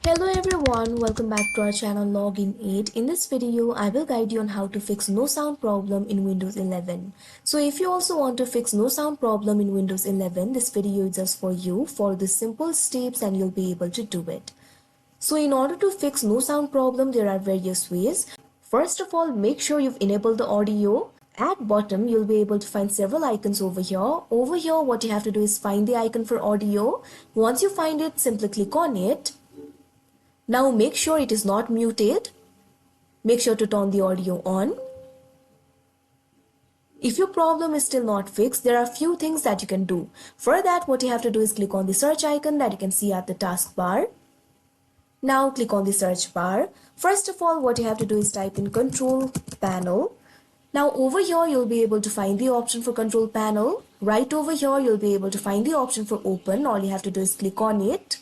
Hello everyone, welcome back to our channel Login 8. In this video, I will guide you on how to fix no sound problem in Windows 11. So if you also want to fix no sound problem in Windows 11, this video is just for you. Follow the simple steps and you'll be able to do it. So in order to fix no sound problem, there are various ways. First of all, make sure you've enabled the audio. At bottom, you'll be able to find several icons over here. Over here, what you have to do is find the icon for audio. Once you find it, simply click on it. Now make sure it is not muted. Make sure to turn the audio on. If your problem is still not fixed, there are few things that you can do. For that, what you have to do is click on the search icon that you can see at the taskbar. Now click on the search bar. First of all, what you have to do is type in control panel. Now over here, you'll be able to find the option for control panel. Right over here, you'll be able to find the option for open. All you have to do is click on it.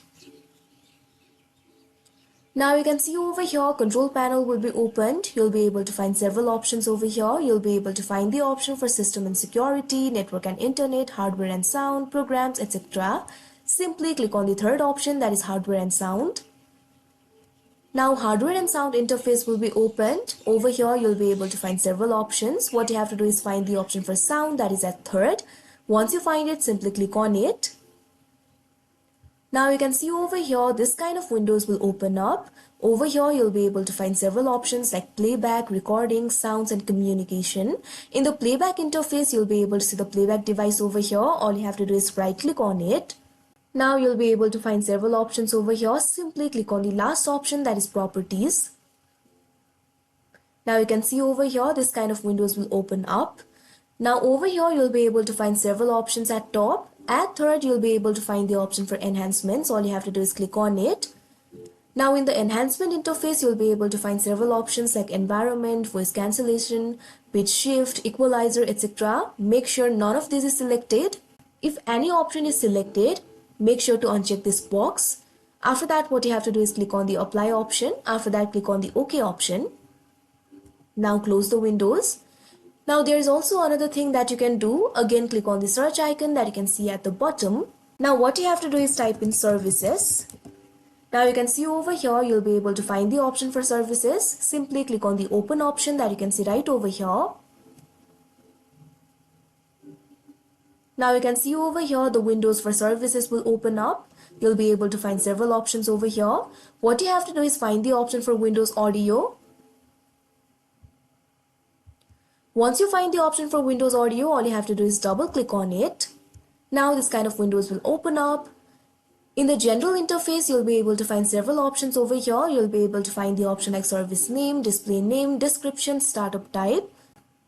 Now you can see over here, control panel will be opened. You'll be able to find several options over here. You'll be able to find the option for system and security, network and internet, hardware and sound, programs, etc. Simply click on the third option, that is hardware and sound. Now hardware and sound interface will be opened. Over here, you'll be able to find several options. What you have to do is find the option for sound, that is at third. Once you find it, simply click on it. Now you can see over here, this kind of windows will open up. Over here, you'll be able to find several options like playback, recording, sounds and communication. In the playback interface, you'll be able to see the playback device over here. All you have to do is right click on it. Now you'll be able to find several options over here. Simply click on the last option, that is properties. Now you can see over here, this kind of windows will open up. Now over here, you'll be able to find several options at top. At third, you'll be able to find the option for enhancements. All you have to do is click on it. Now in the enhancement interface, you'll be able to find several options like environment, voice cancellation, pitch shift, equalizer, etc. Make sure none of this is selected. If any option is selected, make sure to uncheck this box. After that, what you have to do is click on the apply option. After that, click on the OK option. Now close the windows. Now there is also another thing that you can do. Again, click on the search icon that you can see at the bottom. Now what you have to do is type in services. Now you can see over here, you'll be able to find the option for services. Simply click on the open option that you can see right over here. Now you can see over here, the windows for services will open up. You'll be able to find several options over here. What you have to do is find the option for Windows Audio. Once you find the option for Windows Audio, all you have to do is double click on it. Now this kind of windows will open up. In the general interface, you'll be able to find several options over here. You'll be able to find the option like service name, display name, description, startup type.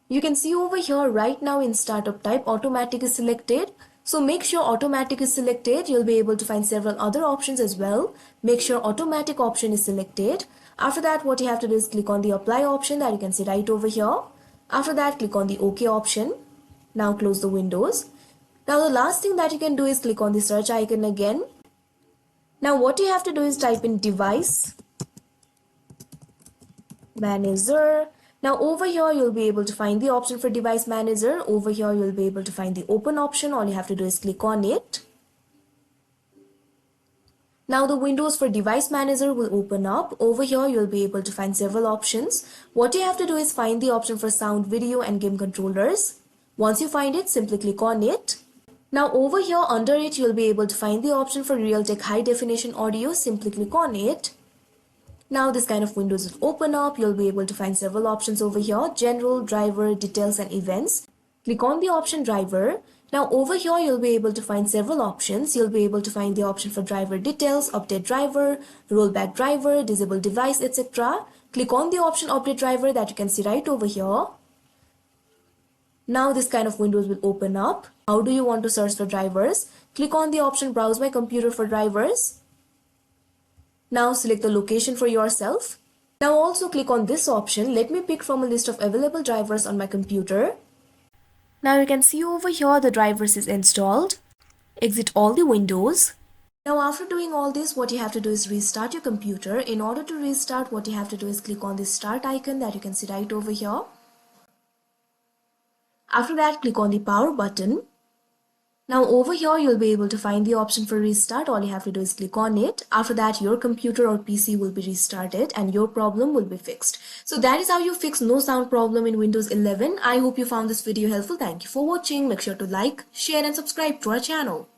You can see over here right now in startup type, automatic is selected. So make sure automatic is selected. You'll be able to find several other options as well. Make sure automatic option is selected. After that, what you have to do is click on the apply option that you can see right over here. After that, click on the OK option. Now close the windows. Now the last thing that you can do is click on the search icon again. Now what you have to do is type in device manager. Now over here, you'll be able to find the option for device manager. Over here, you'll be able to find the open option. All you have to do is click on it. Now the windows for device manager will open up. Over here, you'll be able to find several options. What you have to do is find the option for sound, video and game controllers. Once you find it, simply click on it. Now over here under it, you'll be able to find the option for Realtek high definition audio. Simply click on it. Now this kind of windows will open up. You'll be able to find several options over here. General, driver, details and events. Click on the option driver. Now over here, you'll be able to find several options. You'll be able to find the option for driver details, update driver, rollback driver, disable device, etc. Click on the option update driver that you can see right over here. Now this kind of windows will open up. How do you want to search for drivers? Click on the option browse my computer for drivers. Now select the location for yourself. Now also click on this option. Let me pick from a list of available drivers on my computer. Now you can see over here the drivers is installed. Exit all the windows. Now after doing all this, what you have to do is restart your computer. In order to restart, what you have to do is click on the start icon that you can see right over here. After that, click on the power button. Now over here you'll be able to find the option for restart. All you have to do is click on it. After that your computer or PC will be restarted and your problem will be fixed. So that is how you fix no sound problem in Windows 11. I hope you found this video helpful. Thank you for watching. Make sure to like, share and subscribe to our channel.